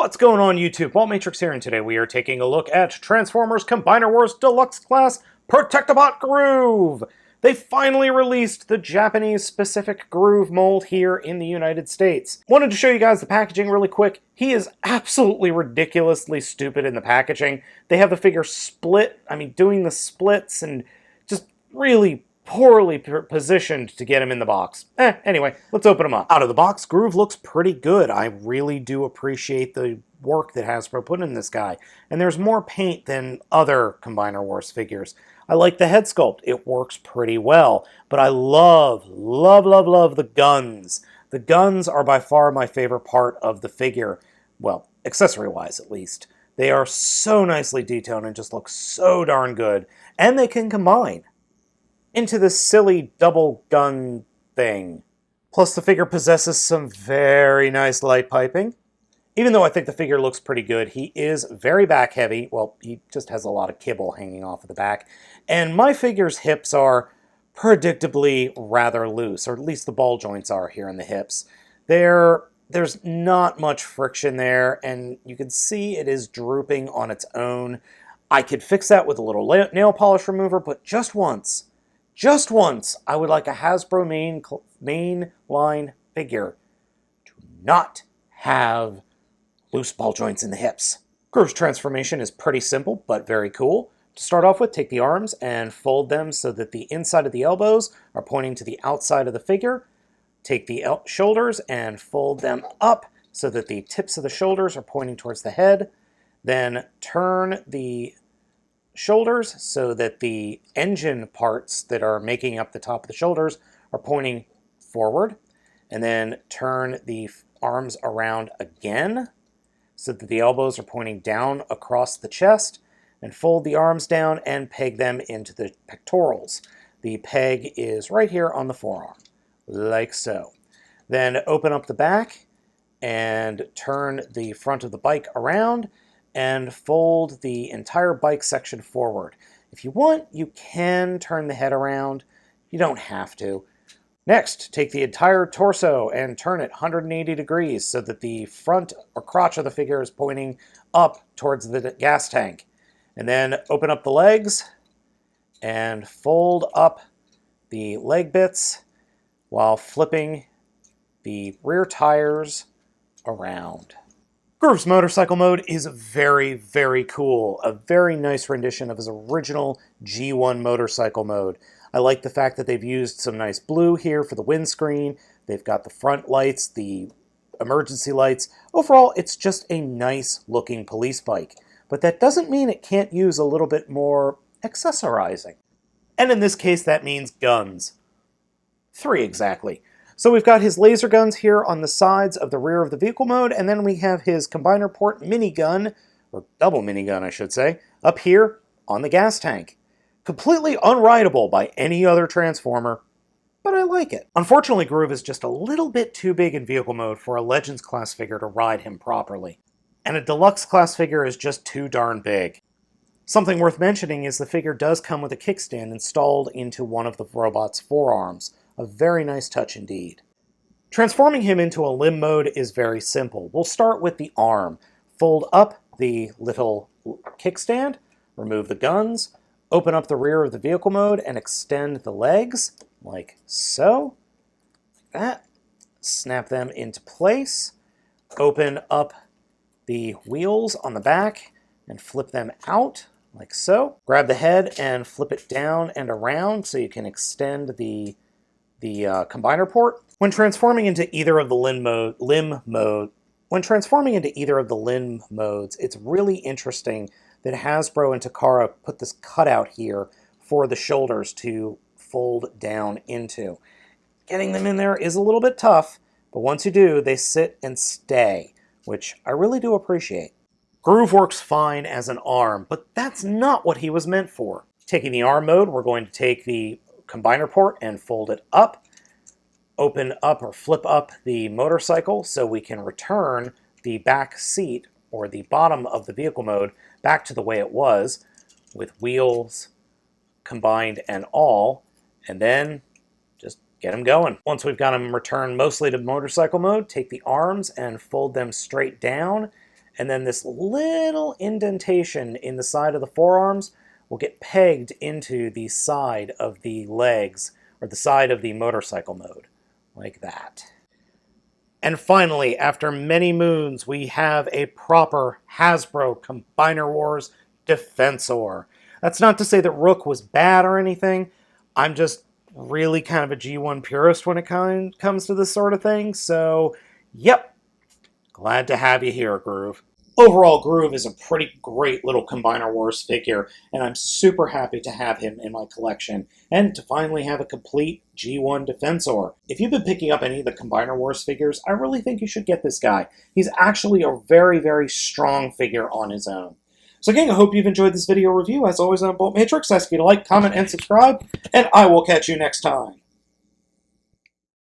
What's going on YouTube? Baltmatrix here, and today we are taking a look at Transformers Combiner Wars Deluxe Class Protectobot Groove! They finally released the Japanese-specific Groove mold here in the United States. Wanted to show you guys the packaging really quick. He is absolutely ridiculously stupid in the packaging. They have the figure split, doing the splits, and just really poorly positioned to get him in the box. Anyway, let's open him up. Out of the box, Groove looks pretty good. I really do appreciate the work that Hasbro put in this guy. And there's more paint than other Combiner Wars figures. I like the head sculpt. It works pretty well. But I love the guns. The guns are by far my favorite part of the figure. Well, accessory-wise at least. They are so nicely detailed and just look so darn good. And they can combine into this silly double gun thing. Plus the figure possesses some very nice light piping. Even though I think the figure looks pretty good, he is very back heavy. Well, he just has a lot of kibble hanging off of the back. And my figure's hips are predictably rather loose, or at least the ball joints are here in the hips. There's not much friction there, and you can see it is drooping on its own. I could fix that with a little nail polish remover, but just once, I would like a Hasbro main line figure to not have loose ball joints in the hips. Groove's transformation is pretty simple, but very cool. To start off with, take the arms and fold them so that the inside of the elbows are pointing to the outside of the figure. Take the shoulders and fold them up so that the tips of the shoulders are pointing towards the head. Then turn the shoulders so that the engine parts that are making up the top of the shoulders are pointing forward. And then turn the arms around again so that the elbows are pointing down across the chest, and fold the arms down and peg them into the pectorals. The peg is right here on the forearm, like so. Then open up the back and turn the front of the bike around and fold the entire bike section forward. If you want, you can turn the head around. You don't have to. Next, take the entire torso and turn it 180 degrees so that the front or crotch of the figure is pointing up towards the gas tank. And then open up the legs and fold up the leg bits while flipping the rear tires around. Groove's motorcycle mode is very cool. A very nice rendition of his original G1 motorcycle mode. I like the fact that they've used some nice blue here for the windscreen. They've got the front lights, the emergency lights. Overall, it's just a nice looking police bike. But that doesn't mean it can't use a little bit more accessorizing. And in this case, that means guns. 3 exactly. So we've got his laser guns here on the sides of the rear of the vehicle mode, and then we have his combiner port minigun, or double minigun I should say, up here on the gas tank. Completely unrideable by any other Transformer, but I like it. Unfortunately, Groove is just a little bit too big in vehicle mode for a Legends class figure to ride him properly. And a Deluxe class figure is just too darn big. Something worth mentioning is the figure does come with a kickstand installed into one of the robot's forearms. A very nice touch indeed. Transforming him into a limb mode is very simple. We'll start with the arm. Fold up the little kickstand, remove the guns, open up the rear of the vehicle mode and extend the legs, like so. Like that. Snap them into place. Open up the wheels on the back and flip them out, like so. Grab the head and flip it down and around so you can extend the combiner port. When transforming into either of the limb modes, it's really interesting that Hasbro and Takara put this cutout here for the shoulders to fold down into. Getting them in there is a little bit tough, but once you do, they sit and stay, which I really do appreciate. Groove works fine as an arm, but that's not what he was meant for. Taking the arm mode, we're going to take the combiner port and fold it up, open up or flip up the motorcycle so we can return the back seat or the bottom of the vehicle mode back to the way it was with wheels combined and all, and then just get them going. Once we've got them returned mostly to motorcycle mode, take the arms and fold them straight down and then this little indentation in the side of the forearms will get pegged into the side of the legs, or the side of the motorcycle mode, like that. And finally, after many moons, we have a proper Hasbro Combiner Wars Defensor. That's not to say that Rook was bad or anything. I'm just really kind of a G1 purist when it comes to this sort of thing. So, yep, glad to have you here, Groove. Overall, Groove is a pretty great little Combiner Wars figure, and I'm super happy to have him in my collection, and to finally have a complete G1 Defensor. If you've been picking up any of the Combiner Wars figures, I really think you should get this guy. He's actually a very, very strong figure on his own. So again, I hope you've enjoyed this video review. As always, I'm Baltmatrix. I ask you to like, comment, and subscribe, and I will catch you next time.